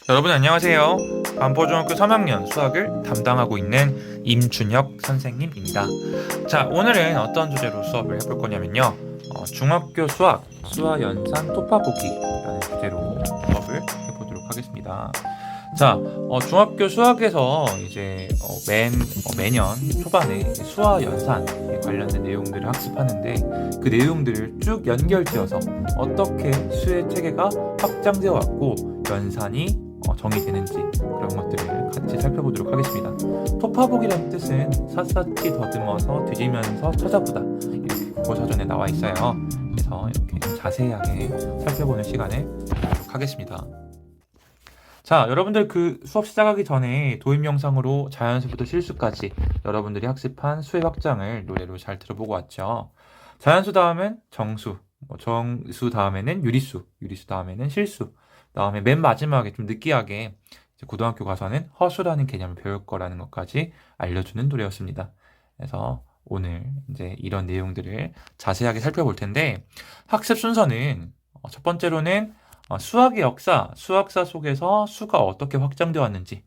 여러분 안녕하세요. 반포중학교 3학년 수학을 담당하고 있는 임준혁 선생님입니다. 자, 오늘은 어떤 주제로 수업을 해볼 거냐면요. 중학교 수학, 수화연산 토파보기라는 주제로 수업을 해보도록 하겠습니다. 자, 중학교 수학에서 이제 매년 초반에 수화 연산에 관련된 내용들을 학습하는데 그 내용들을 쭉 연결지어서 어떻게 수의 체계가 확장되어 왔고 연산이 정의되는지 그런 것들을 같이 살펴보도록 하겠습니다. 토파보기라는 뜻은 샅샅이 더듬어서 뒤지면서 찾아보다 이렇게 국어사전에 나와 있어요. 그래서 이렇게 자세하게 살펴보는 시간을 갖도록 하겠습니다. 자, 여러분들 그 수업 시작하기 전에 도입 영상으로 자연수부터 실수까지 여러분들이 학습한 수의 확장을 노래로 잘 들어보고 왔죠. 자연수 다음엔 정수, 정수 다음에는 유리수, 유리수 다음에는 실수, 다음에 맨 마지막에 좀 느끼하게 이제 고등학교 가서는 허수라는 개념을 배울 거라는 것까지 알려주는 노래였습니다. 그래서 오늘 이제 이런 내용들을 자세하게 살펴볼 텐데 학습 순서는 첫 번째로는 수학의 역사, 수학사 속에서 수가 어떻게 확장되어 왔는지,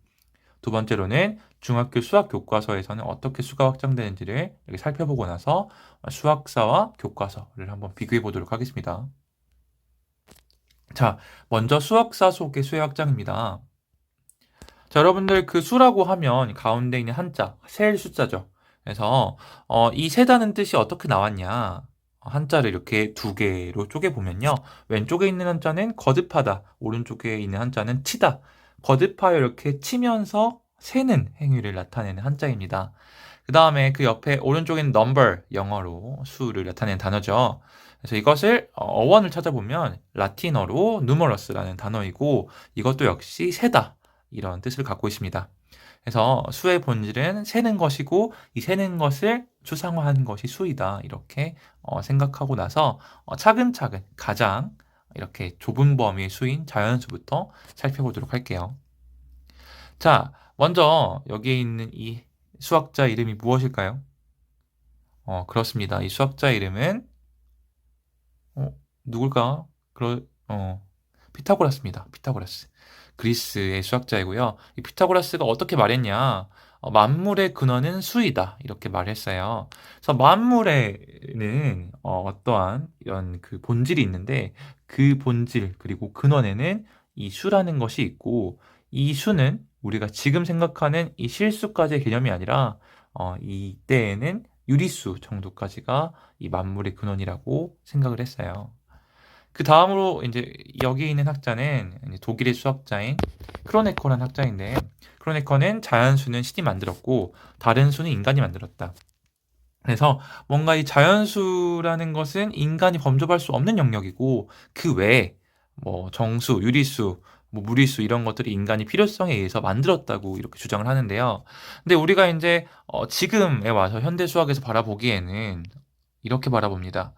두 번째로는 중학교 수학 교과서에서는 어떻게 수가 확장되는지를 이렇게 살펴보고 나서 수학사와 교과서를 한번 비교해 보도록 하겠습니다. 자, 먼저 수학사 속의 수의 확장입니다. 자, 여러분들 그 수라고 하면 가운데 있는 한자, 셀 숫자죠. 그래서 이 세다는 뜻이 어떻게 나왔냐? 한자를 이렇게 두 개로 쪼개보면요. 왼쪽에 있는 한자는 거듭하다, 오른쪽에 있는 한자는 치다. 거듭하여 이렇게 치면서 세는 행위를 나타내는 한자입니다. 그 다음에 그 옆에 오른쪽에는 number, 영어로 수를 나타내는 단어죠. 그래서 이것을 어원을 찾아보면 라틴어로 numerous라는 단어이고 이것도 역시 세다 이런 뜻을 갖고 있습니다. 그래서 수의 본질은 세는 것이고 이 세는 것을 추상화한 것이 수이다 이렇게 생각하고 나서 차근차근 가장 이렇게 좁은 범위의 수인 자연수부터 살펴보도록 할게요. 자, 먼저 여기에 있는 이 수학자 이름이 무엇일까요? 그렇습니다. 이 수학자 이름은 누굴까? 피타고라스입니다. 피타고라스. 그리스의 수학자이고요. 이 피타고라스가 어떻게 말했냐? 만물의 근원은 수이다. 이렇게 말했어요. 그래서 만물에는 어떠한 이런 그 본질이 있는데 그 본질 그리고 근원에는 이 수라는 것이 있고 이 수는 우리가 지금 생각하는 이 실수까지의 개념이 아니라 이때에는 유리수 정도까지가 이 만물의 근원이라고 생각을 했어요. 그 다음으로 이제 여기 있는 학자는 이제 독일의 수학자인 크로네커라는 학자인데 크로네커는 자연수는 신이 만들었고 다른 수는 인간이 만들었다. 그래서 뭔가 이 자연수라는 것은 인간이 범접할 수 없는 영역이고 그 외에 뭐 정수, 유리수, 뭐 무리수 이런 것들이 인간이 필요성에 의해서 만들었다고 이렇게 주장을 하는데요. 근데 우리가 이제 지금에 와서 현대 수학에서 바라보기에는 이렇게 바라봅니다.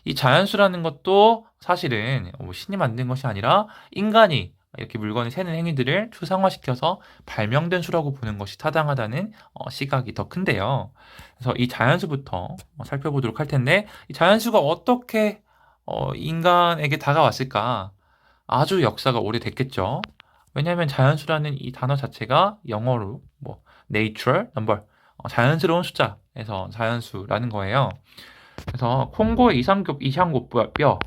이 자연수라는 것도 사실은 신이 만든 것이 아니라 인간이 이렇게 물건을 세는 행위들을 추상화시켜서 발명된 수라고 보는 것이 타당하다는 시각이 더 큰데요. 그래서 이 자연수부터 살펴보도록 할 텐데 이 자연수가 어떻게 인간에게 다가왔을까? 아주 역사가 오래됐겠죠. 왜냐하면 자연수라는 이 단어 자체가 영어로 뭐 nature, number, 자연스러운 숫자에서 자연수라는 거예요. 그래서 콩고의 이샹고뼈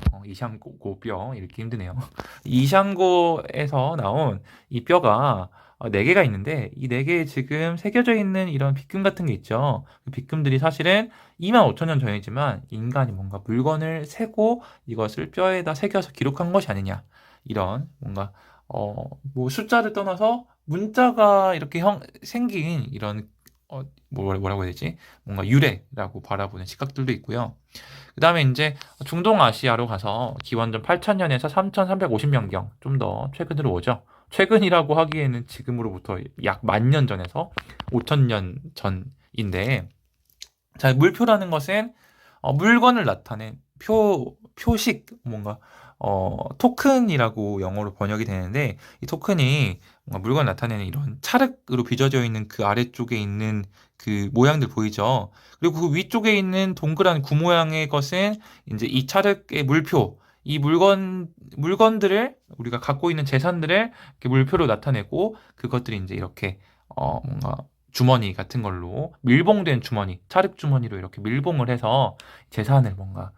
이렇게 힘드네요. 이샹고에서 나온 이 뼈가 4개가 있는데 이 4개에 지금 새겨져 있는 이런 빗금 같은 게 있죠. 그 빗금들이 사실은 25,000년 전이지만 인간이 뭔가 물건을 세고 이것을 뼈에다 새겨서 기록한 것이 아니냐. 이런 뭔가 뭐 숫자를 떠나서 문자가 이렇게 생긴 이런 뭐라고 해야 되지? 뭔가 유래라고 바라보는 시각들도 있고요. 그 다음에 이제 중동아시아로 가서 기원전 8,000년에서 3,350년경 좀 더 최근으로 오죠. 최근이라고 하기에는 지금으로부터 약 10,000년 전에서 5,000년 전인데 자, 물표라는 것은 물건을 나타낸 표식 뭔가 토큰이라고 영어로 번역이 되는데 이 토큰이 뭔가 물건을 나타내는 이런 찰흙으로 빚어져 있는 그 아래쪽에 있는 그 모양들 보이죠? 그리고 그 위쪽에 있는 동그란 구 모양의 것은 이제 이 찰흙의 물표, 이 물건들을 우리가 갖고 있는 재산들을 이렇게 물표로 나타내고 그것들이 이제 이렇게 뭔가 주머니 같은 걸로 밀봉된 주머니, 차립 주머니로 이렇게 밀봉을 해서 재산을 뭔가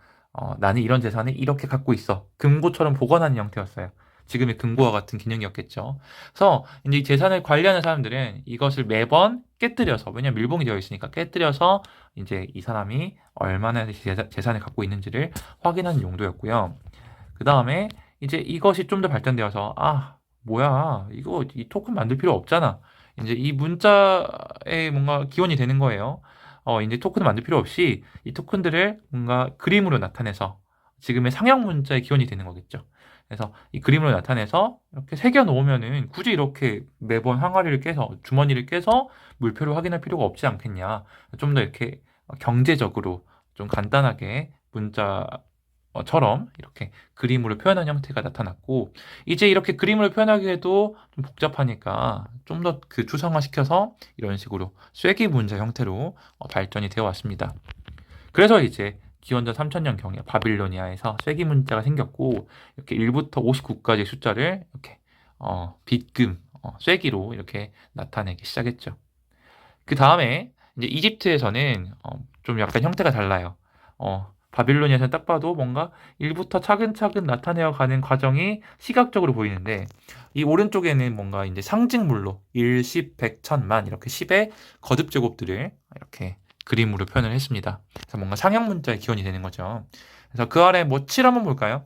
나는 이런 재산을 이렇게 갖고 있어. 금고처럼 보관하는 형태였어요. 지금의 금고와 같은 기능이었겠죠. 그래서 이제 이 재산을 관리하는 사람들은 이것을 매번 깨뜨려서, 왜냐면 밀봉이 되어 있으니까 깨뜨려서 이제 이 사람이 얼마나 재산을 갖고 있는지를 확인하는 용도였고요. 그 다음에 이제 이것이 좀 더 발전되어서, 뭐야, 이거 이 토큰 만들 필요 없잖아. 이제 이 문자에 뭔가 기원이 되는 거예요. 이제 토큰을 만들 필요 없이 이 토큰들을 뭔가 그림으로 나타내서 지금의 상형 문자에 기원이 되는 거겠죠. 그래서 이 그림으로 나타내서 이렇게 새겨 놓으면은 굳이 이렇게 매번 항아리를 깨서 주머니를 깨서 물표를 확인할 필요가 없지 않겠냐. 좀 더 이렇게 경제적으로 좀 간단하게 문자처럼 이렇게 그림으로 표현한 형태가 나타났고, 이제 이렇게 그림으로 표현하기에도 좀 복잡하니까 좀 더 그 추상화시켜서 이런 식으로 쐐기 문자 형태로 발전이 되어 왔습니다. 그래서 이제 기원전 3000년경에 바빌로니아에서 쐐기 문자가 생겼고, 이렇게 1부터 59까지 숫자를 이렇게 빗금 쐐기로 이렇게 나타내기 시작했죠. 그 다음에 이제 이집트에서는 좀 약간 형태가 달라요. 바빌로니아에서는 딱 봐도 뭔가 1부터 차근차근 나타내어 가는 과정이 시각적으로 보이는데, 이 오른쪽에는 뭔가 이제 상징물로 1, 10, 100, 1000만 이렇게 10의 거듭 제곱들을 이렇게 그림으로 표현을 했습니다. 그래서 뭔가 상형 문자의 기원이 되는 거죠. 그래서 그 아래 뭐 7 한번 볼까요?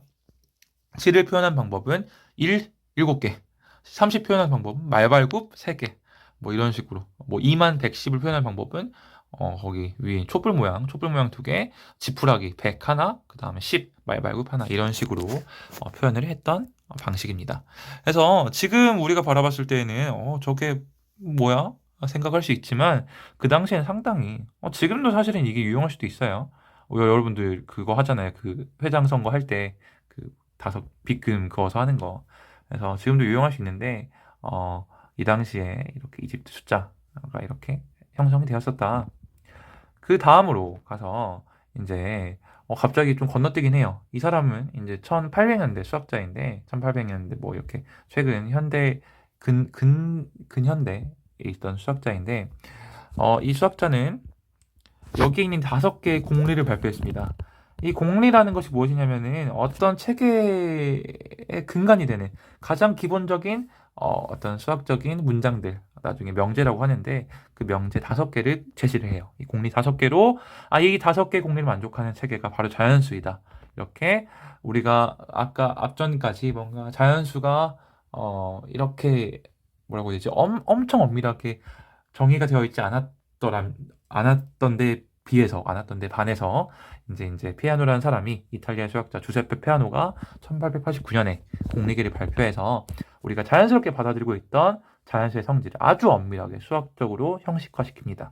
7을 표현한 방법은 1, 7개. 30 표현한 방법은 말발굽 3개. 뭐 이런 식으로. 뭐 2만 110을 표현한 방법은 거기 위에 촛불 모양 2개, 지푸라기 100 하나, 그 다음에 10, 말발굽 하나, 이런 식으로 표현을 했던 방식입니다. 그래서 지금 우리가 바라봤을 때는 저게 뭐야? 생각할 수 있지만, 그 당시에는 상당히 지금도 사실은 이게 유용할 수도 있어요. 여러분들 그거 하잖아요. 그 회장 선거 할 때 그 다섯 빗금 그어서 하는 거. 그래서 지금도 유용할 수 있는데 이 당시에 이렇게 이집트 숫자가 이렇게 형성이 되었었다. 그 다음으로 가서 이제 갑자기 좀 건너뛰긴 해요. 이 사람은 이제 1800년대 수학자인데, 1800년대 뭐 이렇게 최근 현대 근현대에 있던 수학자인데, 이 수학자는 여기 있는 5개의 공리를 발표했습니다. 이 공리라는 것이 무엇이냐면은 어떤 체계의 근간이 되는 가장 기본적인 어떤 수학적인 문장들, 나중에 명제라고 하는데, 그 명제 5개를 제시를 해요. 이 공리 5개로 이 5개 공리를 만족하는 체계가 바로 자연수이다. 이렇게 우리가 아까 앞전까지 뭔가 자연수가 이렇게 뭐라고 해야 되지? 엄청 엄밀하게 정의가 되어 있지 않았던데 반해서 이제 피아노라는 사람이, 이탈리아 수학자 주세페 피아노가 1889년에 공리기를 발표해서 우리가 자연스럽게 받아들이고 있던 자연수의 성질을 아주 엄밀하게 수학적으로 형식화시킵니다. 그래서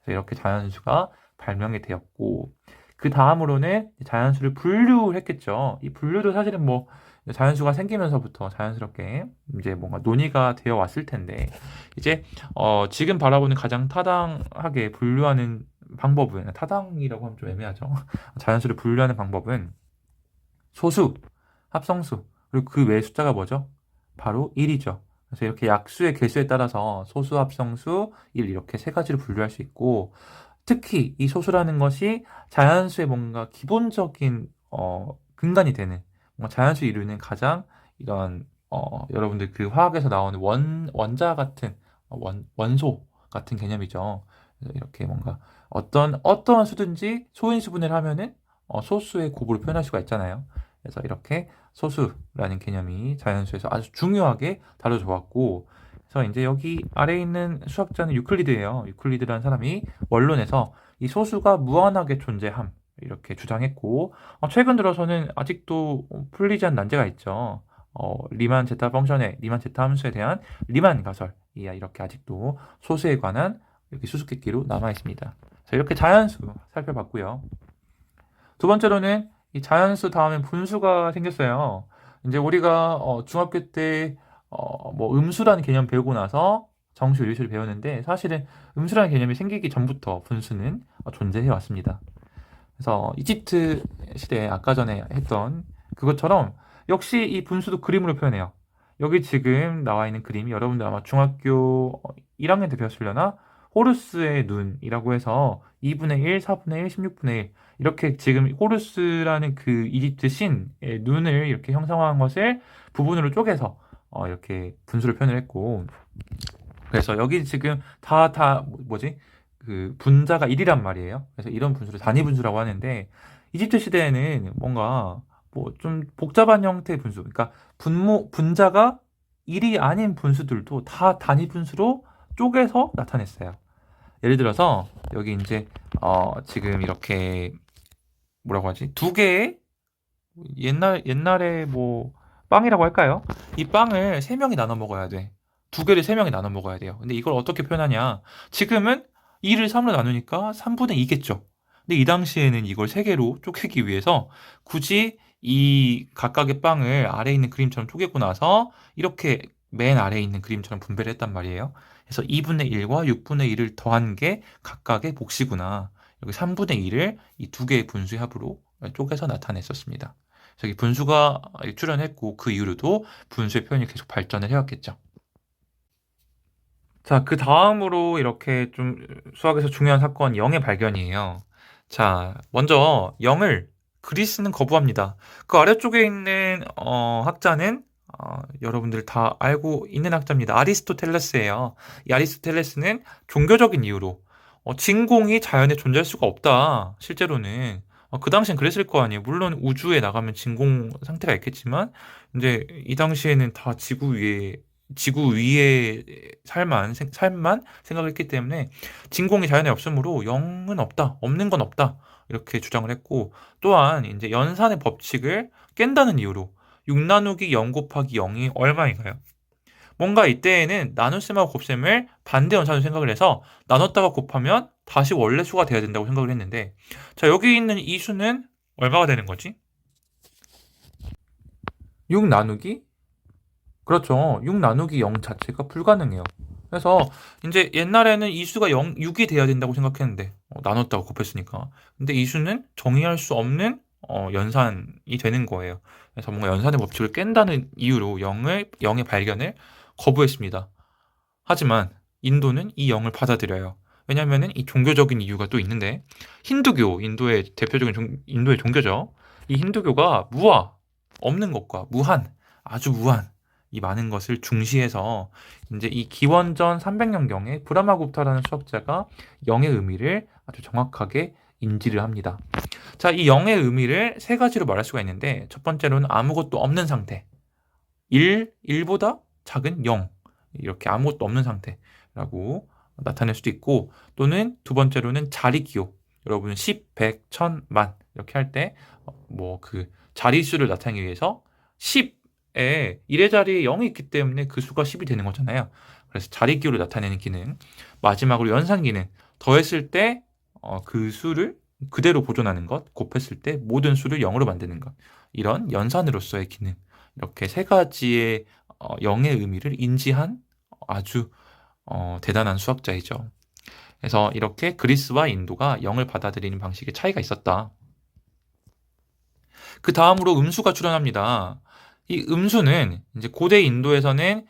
이렇게 자연수가 발명이 되었고, 그 다음으로는 자연수를 분류했겠죠. 이 분류도 사실은 뭐 자연수가 생기면서부터 자연스럽게 이제 뭔가 논의가 되어 왔을 텐데, 이제 지금 바라보는 가장 타당하게 분류하는 방법은, 타당이라고 하면 좀 애매하죠. 자연수를 분류하는 방법은 소수, 합성수, 그리고 그 외의 숫자가 뭐죠? 바로 1이죠. 그래서 이렇게 약수의 개수에 따라서 소수, 합성수, 1 이렇게 3가지로 분류할 수 있고, 특히 이 소수라는 것이 자연수의 뭔가 기본적인 근간이 되는, 뭔가 자연수 이루는 가장 이런 여러분들 그 화학에서 나오는 원자 같은 원소 같은 개념이죠. 그래서 이렇게 뭔가 어떠한 수든지 소인수분해를 하면은 소수의 곱으로 표현할 수가 있잖아요. 그래서 이렇게 소수라는 개념이 자연수에서 아주 중요하게 다뤄져 왔고, 그래서 이제 여기 아래에 있는 수학자는 유클리드예요. 유클리드라는 사람이 원론에서 이 소수가 무한하게 존재함 이렇게 주장했고, 최근 들어서는 아직도 풀리지 않은 난제가 있죠. 리만 제타 펑션의 리만 제타 함수에 대한 리만 가설, 이렇게 아직도 소수에 관한 이렇게 수수께끼로 남아 있습니다. 자, 이렇게 자연수 살펴봤고요. 두 번째로는 이 자연수 다음엔 분수가 생겼어요. 이제 우리가 중학교 때 뭐 음수라는 개념 배우고 나서 정수, 유리수를 배우는데, 사실은 음수라는 개념이 생기기 전부터 분수는 존재해 왔습니다. 그래서 이집트 시대에 아까 전에 했던 그것처럼 역시 이 분수도 그림으로 표현해요. 여기 지금 나와 있는 그림이 여러분들 아마 중학교 1학년 때 배웠으려나? 호루스의 눈이라고 해서 2분의 1, 4분의 1, 16분의 1 이렇게 지금 호루스라는 그 이집트 신의 눈을 이렇게 형상화한 것을 부분으로 쪼개서 이렇게 분수를 표현을 했고 그래서 여기 지금 뭐지? 그 분자가 1이란 말이에요. 그래서 이런 분수를 단위 분수라고 하는데 이집트 시대에는 뭔가 뭐 좀 복잡한 형태의 분수, 그러니까 분자가 1이 아닌 분수들도 다 단위 분수로 쪼개서 나타냈어요. 예를 들어서 여기 이제 지금 이렇게 뭐라고 하지? 두 개의 옛날에 뭐 빵이라고 할까요? 이 빵을 세 명이 나눠 먹어야 돼. 두 개를 세 명이 나눠 먹어야 돼요. 근데 이걸 어떻게 표현하냐? 지금은 2를 3으로 나누니까 3분의 2겠죠. 근데 이 당시에는 이걸 세 개로 쪼개기 위해서 굳이 이 각각의 빵을 아래에 있는 그림처럼 쪼개고 나서 이렇게 맨 아래에 있는 그림처럼 분배를 했단 말이에요. 그래서 2분의 1과 6분의 1을 더한 게 각각의 몫이구나. 여기 3분의 1을 이 두 개의 분수의 합으로 쪼개서 나타냈었습니다. 저기 분수가 출현했고 그 이후로도 분수의 표현이 계속 발전을 해왔겠죠. 자, 그 다음으로 이렇게 좀 수학에서 중요한 사건 0의 발견이에요. 자, 먼저 0을 그리스는 거부합니다. 그 아래쪽에 있는 학자는 여러분들 다 알고 있는 학자입니다. 아리스토텔레스예요. 이 아리스토텔레스는 종교적인 이유로 진공이 자연에 존재할 수가 없다. 실제로는 그 당시엔 그랬을 거 아니에요. 물론 우주에 나가면 진공 상태가 있겠지만 이제 이 당시에는 다 지구 위의 삶만 생각했기 때문에 진공이 자연에 없으므로 0은 없다. 없는 건 없다. 이렇게 주장을 했고 또한 이제 연산의 법칙을 깬다는 이유로 6 나누기 0 곱하기 0이 얼마인가요? 뭔가 이때에는 나눗셈하고 곱셈을 반대 연산으로 생각을 해서 나눴다가 곱하면 다시 원래 수가 돼야 된다고 생각을 했는데 자 여기 있는 이 수는 얼마가 되는 거지? 6 나누기? 그렇죠. 6 나누기 0 자체가 불가능해요. 그래서 이제 옛날에는 이 수가 6이 돼야 된다고 생각했는데 나눴다고 곱했으니까. 근데 이 수는 정의할 수 없는 연산이 되는 거예요. 그래서 뭔가 연산의 법칙을 깬다는 이유로 0의 발견을 거부했습니다. 하지만 인도는 이 0을 받아들여요. 왜냐하면 이 종교적인 이유가 또 있는데 힌두교, 인도의 대표적인 인도의 종교죠. 이 힌두교가 없는 것과 무한, 아주 무한 이 많은 것을 중시해서 이제 이 기원전 300년경에 브라마구프타라는 수학자가 0의 의미를 아주 정확하게 인지를 합니다. 자, 이 0의 의미를 세 가지로 말할 수가 있는데 첫 번째로는 아무것도 없는 상태. 1보다 작은 0. 이렇게 아무것도 없는 상태라고 나타낼 수도 있고 또는 두 번째로는 자리기호. 여러분은 10, 100, 1000, 만 이렇게 할 때 뭐 그 자리수를 나타내기 위해서 10에 1의 자리에 0이 있기 때문에 그 수가 10이 되는 거잖아요. 그래서 자리기호를 나타내는 기능. 마지막으로 연산 기능. 더했을 때 그 수를 그대로 보존하는 것, 곱했을 때 모든 수를 0으로 만드는 것. 이런 연산으로서의 기능. 이렇게 세 가지의 0의 의미를 인지한 아주 대단한 수학자이죠. 그래서 이렇게 그리스와 인도가 0을 받아들이는 방식의 차이가 있었다. 그 다음으로 음수가 출현합니다. 이 음수는 이제 고대 인도에서는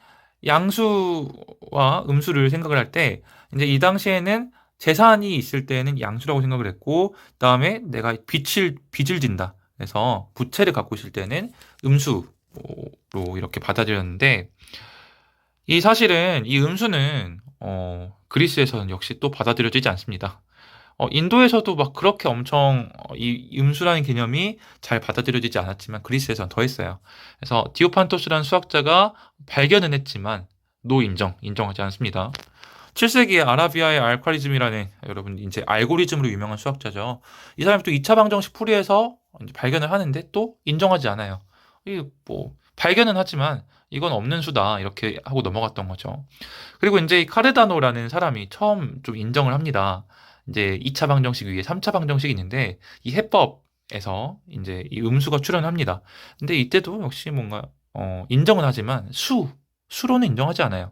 양수와 음수를 생각을 할 때 이제 이 당시에는 재산이 있을 때는 양수라고 생각을 했고 그다음에 내가 빚을 진다. 그래서 부채를 갖고 있을 때는 음수로 이렇게 받아들였는데 이 사실은 이 음수는 그리스에서는 역시 또 받아들여지지 않습니다. 인도에서도 막 그렇게 엄청 이 음수라는 개념이 잘 받아들여지지 않았지만 그리스에서는 더 했어요. 그래서 디오판토스라는 수학자가 발견은 했지만 인정하지 않습니다. 7세기에 아라비아의 알고리즘이라는 여러분 이제 알고리즘으로 유명한 수학자죠. 이 사람이 또 2차 방정식 풀이해서 이제 발견을 하는데 또 인정하지 않아요. 이 뭐 발견은 하지만 이건 없는 수다 이렇게 하고 넘어갔던 거죠. 그리고 이제 이 카르다노라는 사람이 처음 좀 인정을 합니다. 이제 2차 방정식 위에 3차 방정식이 있는데 이 해법에서 이제 이 음수가 출현합니다. 근데 이때도 역시 뭔가 인정은 하지만 수로는 인정하지 않아요.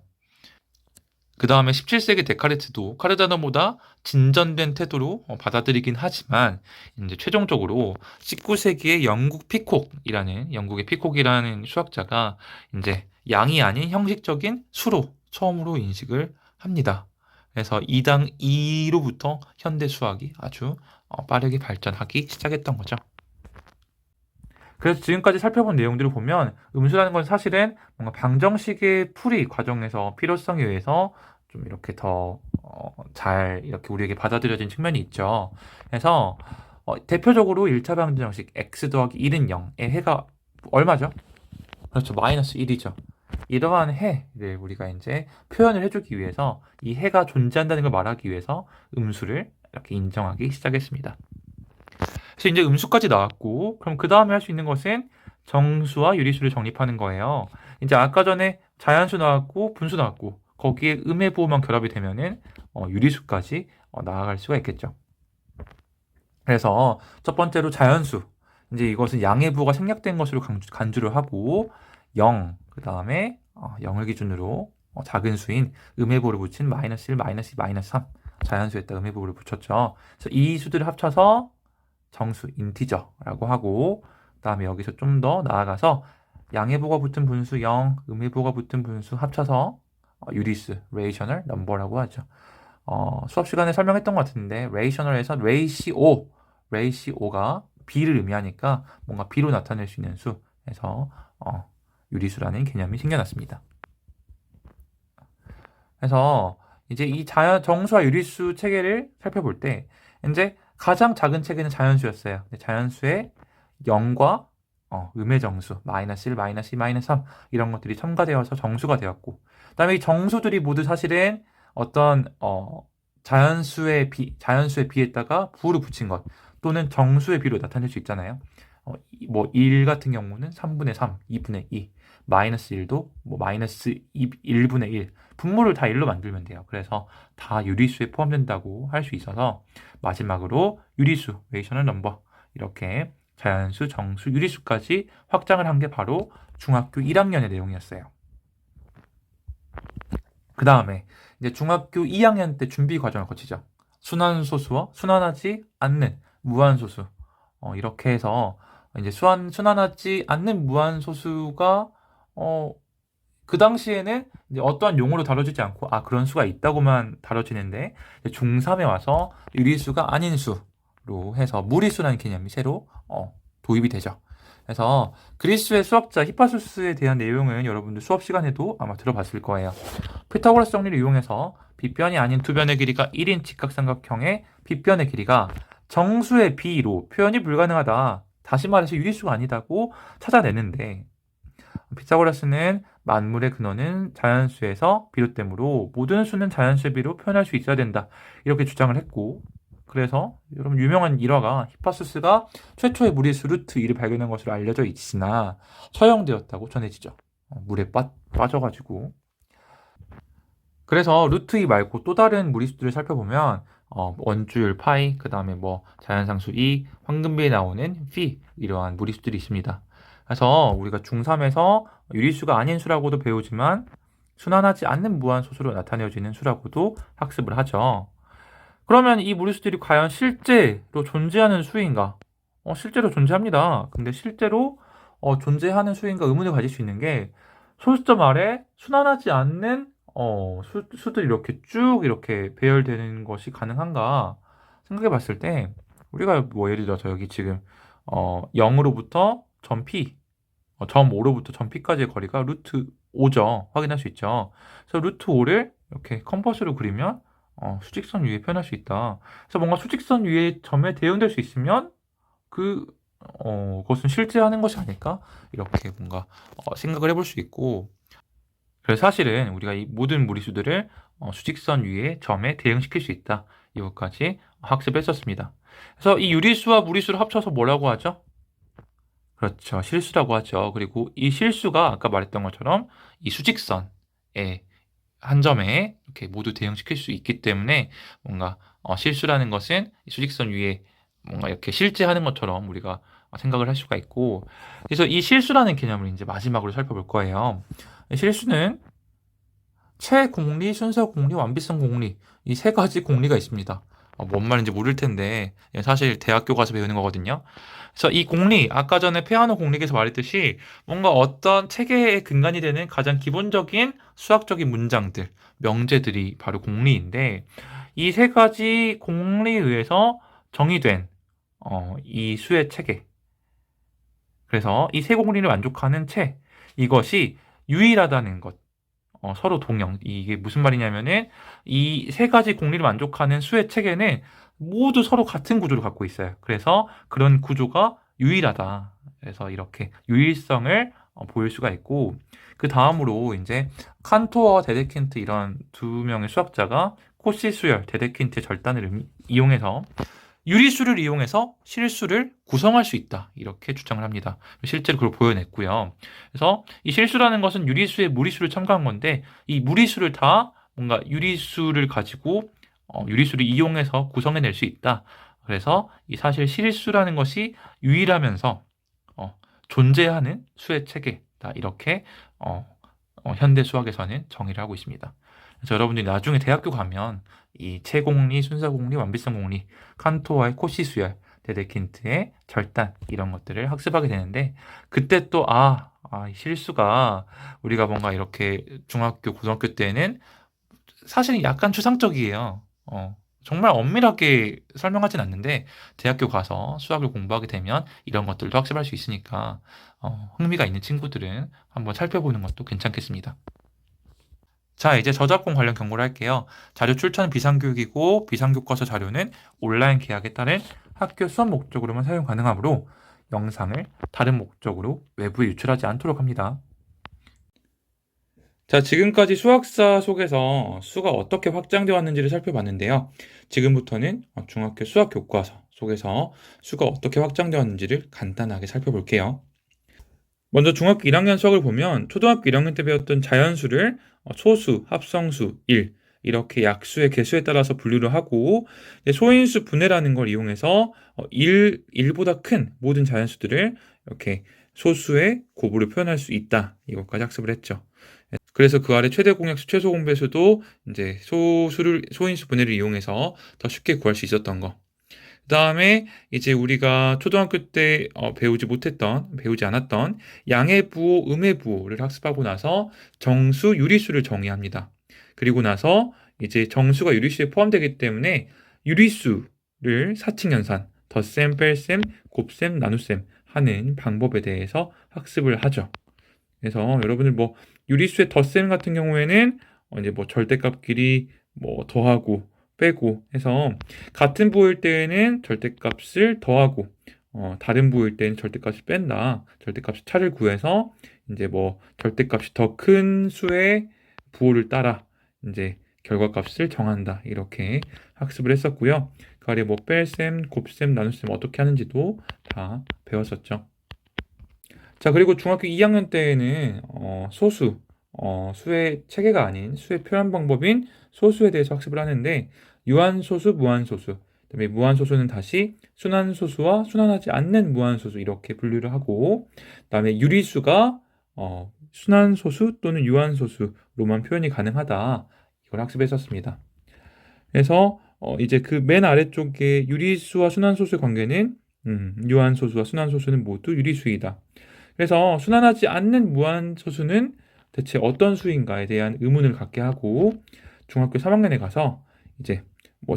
그 다음에 17세기 데카르트도 카르다노보다 진전된 태도로 받아들이긴 하지만 이제 최종적으로 19세기의 영국의 피콕이라는 수학자가 이제 양이 아닌 형식적인 수로 처음으로 인식을 합니다. 그래서 2당 2로부터 현대 수학이 아주 빠르게 발전하기 시작했던 거죠. 그래서 지금까지 살펴본 내용들을 보면 음수라는 건 사실은 뭔가 방정식의 풀이 과정에서 필요성에 의해서 좀 이렇게 더 잘 이렇게 우리에게 받아들여진 측면이 있죠. 그래서 대표적으로 1차 방정식 x 더하기 1은 0의 해가 얼마죠? 그렇죠. 마이너스 1이죠. 이러한 해를 우리가 이제 표현을 해주기 위해서 이 해가 존재한다는 걸 말하기 위해서 음수를 이렇게 인정하기 시작했습니다. 그래서 이제 음수까지 나왔고, 그럼 그 다음에 할 수 있는 것은 정수와 유리수를 정립하는 거예요. 이제 아까 전에 자연수 나왔고, 분수 나왔고, 거기에 음의 부호만 결합이 되면은 유리수까지 나아갈 수가 있겠죠. 그래서 첫 번째로 자연수. 이제 이것은 양의 부호가 생략된 것으로 간주를 하고, 0, 그 다음에 0을 기준으로 작은 수인 음의 부호를 붙인 마이너스 1, 마이너스 2, 마이너스 3. 자연수에다 음의 부호를 붙였죠. 그래서 이 수들을 합쳐서 정수, 인티저라고 하고, 그 다음에 여기서 좀 더 나아가서 양의 부호가 붙은 분수 0, 음의 부호가 붙은 분수 합쳐서 유리수, 레이셔널 넘버라고 하죠. 수업 시간에 설명했던 것 같은데 레이셔널에서 레이시오가 B를 의미하니까 뭔가 B로 나타낼 수 있는 수에서 유리수라는 개념이 생겨났습니다. 그래서 이제 이 정수와 유리수 체계를 살펴볼 때 이제 가장 작은 체계는 자연수였어요. 자연수의 0과 음의 정수, 마이너스 1, 마이너스 2, 마이너스 3 이런 것들이 첨가되어서 정수가 되었고, 그 다음에 이 정수들이 모두 사실은 어떤 자연수의 비에다가 부호를 붙인 것 또는 정수의 비로 나타낼 수 있잖아요. 뭐 1 같은 경우는 3분의 3, 2분의 2, 마이너스 1도 뭐 마이너스 1분의 1, 분모를 다 1로 만들면 돼요. 그래서 다 유리수에 포함된다고 할 수 있어서 마지막으로 유리수, 레이셔널 넘버 이렇게 자연수, 정수, 유리수까지 확장을 한 게 바로 중학교 1학년의 내용이었어요. 그 다음에 이제 중학교 2학년 때 준비 과정을 거치죠. 순환소수와 순환하지 않는 무한소수. 이렇게 해서 이제 순환하지 않는 무한소수가 그 당시에는 이제 어떠한 용어로 다뤄지지 않고 그런 수가 있다고만 다뤄지는데 중3에 와서 유리수가 아닌 수로 해서 무리수라는 개념이 새로 도입이 되죠. 그래서 그리스의 수학자 히파수스에 대한 내용은 여러분들 수업 시간에도 아마 들어봤을 거예요. 피타고라스 정리를 이용해서 빗변이 아닌 두 변의 길이가 1인 직각삼각형의 빗변의 길이가 정수의 b로 표현이 불가능하다. 다시 말해서 유리수가 아니다고 찾아내는데 피타고라스는 만물의 근원은 자연수에서 비롯되므로 모든 수는 자연수의 비로 표현할 수 있어야 된다. 이렇게 주장을 했고, 그래서 여러분 유명한 일화가 히파수스가 최초의 무리수 루트 2를 발견한 것으로 알려져 있으나 처형되었다고 전해지죠. 물에 빠져가지고. 그래서 루트 2 말고 또 다른 무리수들을 살펴보면 원주율 파이, 그 다음에 뭐 자연상수 2, 황금비에 나오는 phi 이러한 무리수들이 있습니다. 그래서 우리가 중3에서 유리수가 아닌 수라고도 배우지만 순환하지 않는 무한소수로 나타내어지는 수라고도 학습을 하죠. 그러면 이 무리수들이 과연 실제로 존재하는 수인가? 실제로 존재합니다. 근데 실제로 존재하는 수인가 의문을 가질 수 있는 게 소수점 아래 순환하지 않는 수들이 이렇게 쭉 이렇게 배열되는 것이 가능한가 생각해 봤을 때 우리가 뭐 예를 들어서 여기 지금 0으로부터 점 P, 점 5로부터 점 P까지의 거리가 루트 5죠. 확인할 수 있죠. 그래서 루트 5를 이렇게 컴퍼스로 그리면 수직선 위에 표현할 수 있다. 그래서 뭔가 수직선 위에 점에 대응될 수 있으면 그것은 실제하는 것이 아닐까? 이렇게 뭔가 생각을 해볼 수 있고, 그래서 사실은 우리가 이 모든 무리수들을 수직선 위에 점에 대응시킬 수 있다. 이것까지 학습했었습니다. 그래서 이 유리수와 무리수를 합쳐서 뭐라고 하죠? 그렇죠. 실수라고 하죠. 그리고 이 실수가 아까 말했던 것처럼 이 수직선의 한 점에 이렇게 모두 대응시킬 수 있기 때문에 뭔가 실수라는 것은 이 수직선 위에 뭔가 이렇게 실제하는 것처럼 우리가 생각을 할 수가 있고, 그래서 이 실수라는 개념을 이제 마지막으로 살펴볼 거예요. 실수는 최공리, 순서공리, 완비성공리 이 세 가지 공리가 있습니다. 뭔 말인지 모를 텐데 사실 대학교 가서 배우는 거거든요. 그래서 이 공리, 아까 전에 피아노 공리에서 말했듯이 뭔가 어떤 체계의 근간이 되는 가장 기본적인 수학적인 문장들, 명제들이 바로 공리인데 이 세 가지 공리에 의해서 정의된 이 수의 체계. 그래서 이 세 공리를 만족하는 체, 이것이 유일하다는 것. 서로 동형. 이게 무슨 말이냐면은 이 세 가지 공리를 만족하는 수의 체계는 모두 서로 같은 구조를 갖고 있어요. 그래서 그런 구조가 유일하다. 그래서 이렇게 유일성을 보일 수가 있고 그 다음으로 이제 칸토어와 데데킨트 이런 두 명의 수학자가 코시 수열, 데데킨트 절단을 이용해서 유리수를 이용해서 실수를 구성할 수 있다. 이렇게 주장을 합니다. 실제로 그걸 보여냈고요. 그래서 이 실수라는 것은 유리수에 무리수를 첨가한 건데 이 무리수를 다 뭔가 유리수를 가지고 유리수를 이용해서 구성해낼 수 있다. 그래서 이 사실 실수라는 것이 유일하면서 존재하는 수의 체계다. 이렇게 현대 수학에서는 정의를 하고 있습니다. 그래서 여러분들이 나중에 대학교 가면 이 체공리, 순서공리, 완비성공리, 칸토어의 코시수열, 데데킨트의 절단 이런 것들을 학습하게 되는데 그때 또 이 실수가 우리가 뭔가 이렇게 중학교, 고등학교 때는 사실 약간 추상적이에요. 정말 엄밀하게 설명하진 않는데 대학교 가서 수학을 공부하게 되면 이런 것들도 학습할 수 있으니까 흥미가 있는 친구들은 한번 살펴보는 것도 괜찮겠습니다. 자, 이제 저작권 관련 경고를 할게요. 자료 출처는 비상교육이고 비상교과서 자료는 온라인 계약에 따른 학교 수업 목적으로만 사용 가능하므로 영상을 다른 목적으로 외부에 유출하지 않도록 합니다. 자, 지금까지 수학사 속에서 수가 어떻게 확장되어 왔는지를 살펴봤는데요. 지금부터는 중학교 수학 교과서 속에서 수가 어떻게 확장되어 왔는지를 간단하게 살펴볼게요. 먼저 중학교 1학년 수학을 보면 초등학교 1학년 때 배웠던 자연수를 소수, 합성수, 일 이렇게 약수의 개수에 따라서 분류를 하고 소인수 분해라는 걸 이용해서 1보다 큰 모든 자연수들을 이렇게 소수의 곱으로 표현할 수 있다. 이것까지 학습을 했죠. 그래서 그 아래 최대 공약수, 최소 공배수도 이제 소인수 분해를 이용해서 더 쉽게 구할 수 있었던 거. 그 다음에 이제 우리가 초등학교 때 배우지 않았던 양의 부호, 음의 부호를 학습하고 나서 정수, 유리수를 정의합니다. 그리고 나서 이제 정수가 유리수에 포함되기 때문에 유리수를 사칙연산, 덧셈, 뺄셈, 곱셈, 나눗셈 하는 방법에 대해서 학습을 하죠. 그래서 여러분들 유리수의 덧셈 같은 경우에는 이제 절대값끼리 더하고 빼고 해서 같은 부호일 때에는 절대값을 더하고 다른 부호일 때는 절대값을 뺀다. 절대값의 차를 구해서 이제 절대값이 더 큰 수의 부호를 따라 이제 결과값을 정한다. 이렇게 학습을 했었고요. 그 아래 뺄셈, 곱셈, 나눗셈 어떻게 하는지도 다 배웠었죠. 자, 그리고 중학교 2학년 때에는 수의 체계가 아닌 수의 표현 방법인 소수에 대해서 학습을 하는데 유한소수, 무한소수, 그다음에 무한소수는 다시 순환소수와 순환하지 않는 무한소수 이렇게 분류를 하고 그다음에 유리수가 순환소수 또는 유한소수로만 표현이 가능하다. 이걸 학습했었습니다. 그래서 이제 그 맨 아래쪽에 유리수와 순환소수의 관계는 유한소수와 순환소수는 모두 유리수이다. 그래서 순환하지 않는 무한소수는 대체 어떤 수인가에 대한 의문을 갖게 하고 중학교 3학년에 가서 이제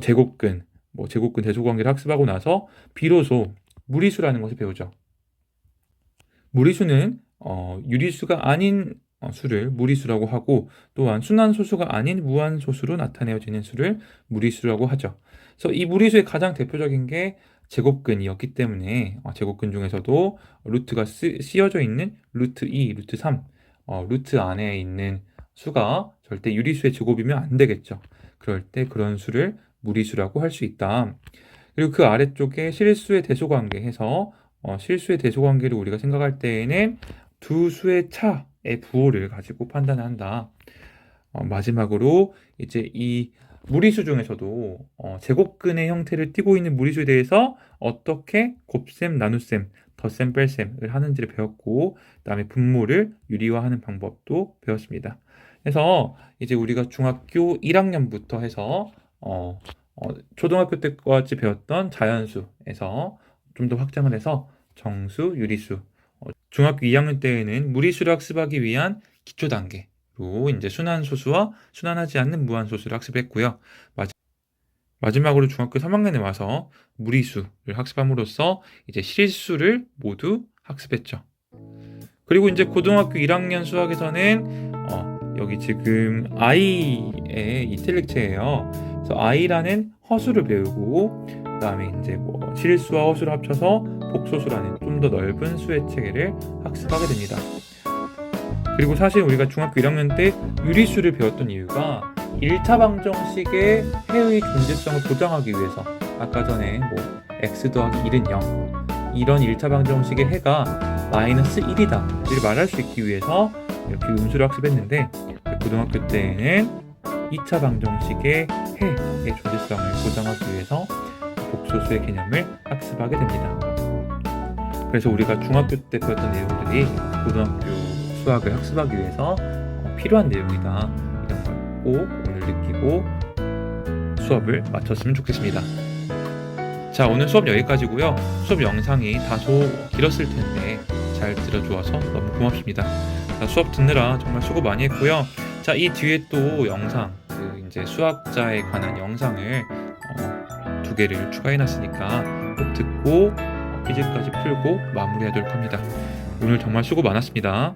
제곱근, 제곱근 대소관계를 학습하고 나서 비로소 무리수라는 것을 배우죠. 무리수는 유리수가 아닌 수를 무리수라고 하고 또한 순환소수가 아닌 무한소수로 나타내어지는 수를 무리수라고 하죠. 그래서 이 무리수의 가장 대표적인 게 제곱근이었기 때문에 제곱근 중에서도 루트가 씌어져 있는 루트 2, 루트 3 루트 안에 있는 수가 절대 유리수의 제곱이면 안 되겠죠. 그럴 때 그런 수를 무리수라고 할 수 있다. 그리고 그 아래쪽에 실수의 대소관계 해서 실수의 대소관계를 우리가 생각할 때에는 두 수의 차의 부호를 가지고 판단한다. 마지막으로 이제 이 무리수 중에서도 제곱근의 형태를 띠고 있는 무리수에 대해서 어떻게 곱셈, 나눗셈, 덧셈, 뺄셈을 하는지를 배웠고 그다음에 분모를 유리화하는 방법도 배웠습니다. 그래서 이제 우리가 중학교 1학년부터 해서 초등학교 때까지 배웠던 자연수에서 좀 더 확장을 해서 정수, 유리수, 중학교 2학년 때에는 무리수를 학습하기 위한 기초 단계로 이제 순환소수와 순환하지 않는 무한소수를 학습했고요. 마지막으로 중학교 3학년에 와서 무리수를 학습함으로써 이제 실수를 모두 학습했죠. 그리고 이제 고등학교 1학년 수학에서는 여기 지금 I의 이탈릭체예요. 그래서 I라는 허수를 배우고 그다음에 이제 뭐 실수와 허수를 합쳐서 복소수라는 좀 더 넓은 수의 체계를 학습하게 됩니다. 그리고 사실 우리가 중학교 1학년 때 유리수를 배웠던 이유가 1차 방정식의 해의 존재성을 보장하기 위해서 아까 전에 뭐 x 더하기 1은 0 이런 1차 방정식의 해가 마이너스 1이다 를 말할 수 있기 위해서 이렇게 음수를 학습했는데 고등학교 때에는 2차 방정식의 해의 존재성을 보장하기 위해서 복소수의 개념을 학습하게 됩니다. 그래서 우리가 중학교 때 배웠던 내용들이 고등학교 수학을 학습하기 위해서 필요한 내용이다. 이런 걸 꼭 오늘 느끼고 수업을 마쳤으면 좋겠습니다. 자, 오늘 수업 여기까지고요. 수업 영상이 다소 길었을 텐데 잘 들어주어서 너무 고맙습니다. 자, 수업 듣느라 정말 수고 많이 했고요. 자, 이 뒤에 또 영상, 이제 수학자에 관한 영상을 2개를 추가해놨으니까 꼭 듣고 퀴즈까지 풀고 마무리하도록 합니다. 오늘 정말 수고 많았습니다.